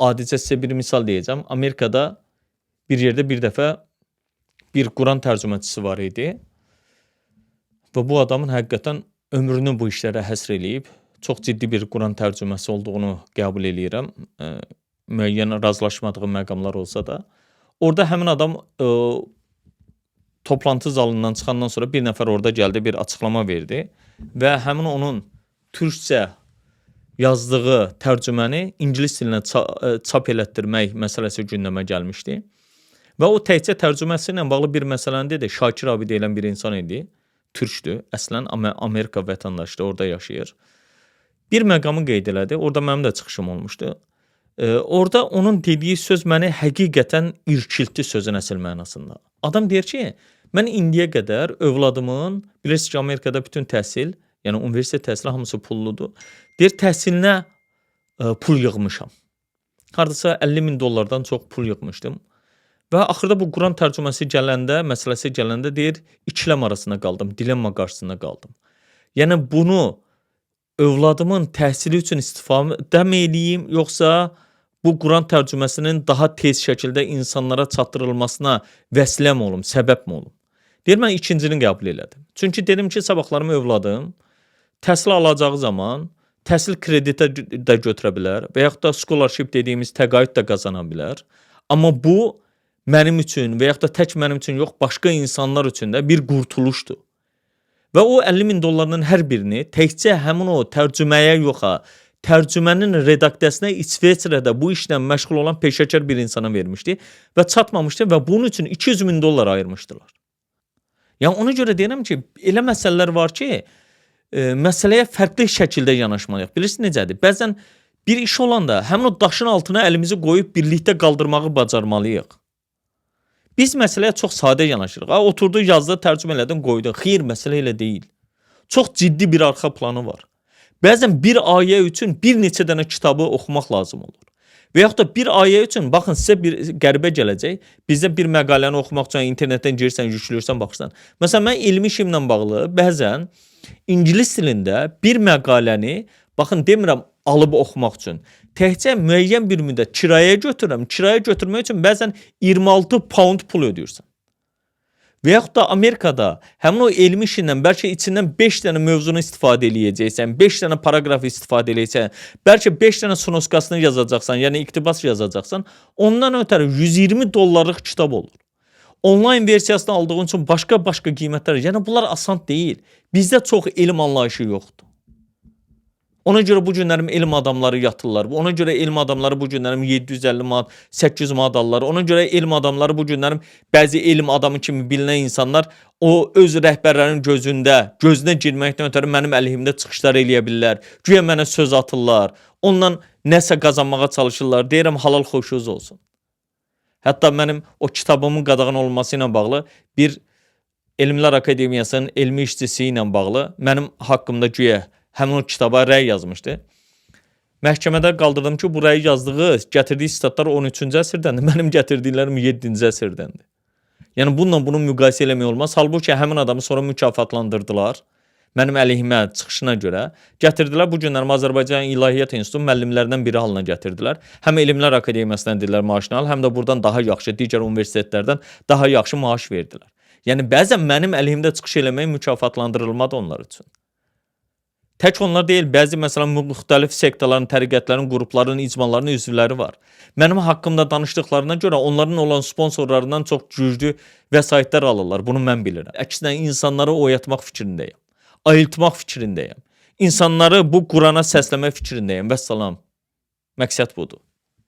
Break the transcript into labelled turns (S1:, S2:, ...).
S1: adicə sizə bir misal deyəcəm. Amerikada bir yerdə bir dəfə bir Quran tərcüməçisi var idi və bu adamın həqiqətən ömrünü bu işlərə həsr eləyib. Çox ciddi bir Quran tərcüməsi olduğunu qəbul eləyirəm. Müəyyən razılaşmadığım məqamlar olsa da. Orada həmin adam toplantı zalından çıxandan sonra bir nəfər orada gəldi, bir açıqlama verdi və həmin onun türkcə yazdığı tərcüməni ingilis dilinə çap elətdirmək məsələsi gündəmə gəlmişdi. Və o təkcə tərcüməsi ilə bağlı bir məsələni dedi. Şakir abi deyilən bir insan idi. Türkdür. Əslən Amerika vətəndaşıdır, orada yaşayır. Bir məqamı qeyd elədi. Orada mənim də çıxışım olmuşdu. Orada onun dediyi söz məni həqiqətən irkiltdi sözün əsl mənasında. Adam deyir ki, mən indiyə qədər övladımın, bilirsiniz ki, Amerikada bütün təhsil, yəni universitet təhsili hamısı pulludur. Deyir, təhsilinə pul yığmışam. Hardasa 50.000 dollardan çox pul yığmışdım. Və axırda bu Quran tərcüməsi gələndə, məsələsi gələndə deyir, ikiləm arasında qaldım, dilemma qarşısında qaldım. Yəni bunu övladımın təhsili üçün istifadə eləyim, yoxsa bu Quran tərcüməsinin daha tez şəkildə insanlara çatdırılmasına vəsiləm olum, səbəb mi olum? Deyir, mən ikincini qəbul elədim. Çünki dedim ki, sabahlarım övladım təhsil alacağı zaman təhsil kreditə də götürə bilər və yaxud da scholarship dediyimiz təqaüd də qazana bilər. Amma bu mənim üçün və yaxud da tək mənim üçün yox, başqa insanlar üçün də bir qurtuluşdur. Və o 50.000 dollarının hər birini təkcə həmin o tərcüməyə yoxa, tərcümənin redaktiyasına İsveçrədə bu işlə məşğul olan peşəkar bir insana vermişdi və çatmamışdı və bunun üçün 200.000 dollar ayırmışdılar. Yəni ona görə deyirəm ki, elə məsələlər var ki, məsələyə fərqli şəkildə yanaşmalıyıq. Bilirsiniz necədir? Bəzən bir iş olanda həmin o daşın altına əlimizi qoyub birlikdə qaldırmağı bacarmalıyıq. Biz məsələyə çox sadə yanaşırıq. Oturdu, yazdı, tərcümə elədin, qoydun. Xeyr, məsələ elə deyil. Çox ciddi bir arxa planı var. Bəzən bir ayə üçün bir neçə dənə kitabı oxumaq lazım olur. Və yaxud da bir ayə üçün, baxın, sizə bir qəribə gələcək. Bizdə bir məqaləni oxumaq üçün internetdən girirsən, yüklürsən, baxırsan. Məsələn, mən elmi işimlə bağlı bəzən ingilis dilində bir məqaləni, baxın, demirəm, alıb oxumaq üçün. Təkcə müəyyən bir müddət kiraya götürürəm. Kiraya götürmək üçün bəzən 26 pound pul ödəyirsən. Və yaxud da Amerikada həmin o elmi işindən bəlkə içindən 5 dənə mövzunu istifadə eləyəcəksən, 5 dənə paragrafı istifadə eləyəcəksən, bəlkə 5 dənə sunoskasını yazacaqsan, yəni iqtibas yazacaqsan, ondan ötəri 120 dollarlıq kitab olur. Online versiyasını aldığın üçün başqa qiymətlər. Yəni bunlar asan deyil. Bizdə çox elm anlayışı yoxdur. Ona görə bu günlərim elm adamları yatırlar. Ona görə elm adamları bu günlərim 750 manat, 800 manat alırlar. Ona görə elm adamları bu günlərim bəzi elm adamı kimi bilinən insanlar o öz rəhbərlərinin gözünə girməkdən ötəri mənim əleyhimdə çıxışlar eləyə bilirlər. Güya mənə söz atırlar. Ondan nəsə qazanmağa çalışırlar. Deyirəm, halal xoşunuz olsun. Hətta mənim o kitabımın qadağan olması ilə bağlı bir Elmlər Akademiyasının elmi işçisi ilə bağlı mənim haqqımda güya həmin o kitaba rəy yazmışdı. Məhkəmədə qaldırdım ki, bu rəyi yazdığı, gətirdiyi statlar 13-cü əsrdəndir. Mənim gətirdiklərim 7-ci əsrdəndir. Yəni bununla bunu müqayisə eləmək olmaz. Halbuki həmin adamı sonra mükafatlandırdılar. Mənim əleyhimə çıxışına görə gətirdilər. Bu günlərim Azərbaycan İlahiyyat İnstitutu müəllimlərindən biri halına gətirdilər. Həm Elmlər Akademiyasından dedilər maaşını al, həm də buradan daha yaxşı, digər universitetlərdən daha yaxşı maaş verdilər. Yəni bəzən mənim əleyhimdə çıxış eləmək mükafatlandırılmadı onlar üçün. Tək onlar deyil, bəzi məsələn müxtəlif sektaların, təriqətlərin, qrupların, icmaların üzvləri var. Mənim haqqımda danışdıqlarına görə onların olan sponsorlarından çox güclü vəsaitlər alırlar. Bunu mən bilirəm. Əksinə insanları oyatmaq fikrindəyəm. Ayıltmaq fikrindəyəm. İnsanları bu Qurana səsləmək fikrindəyəm. Vəssalam. Məqsəd budur.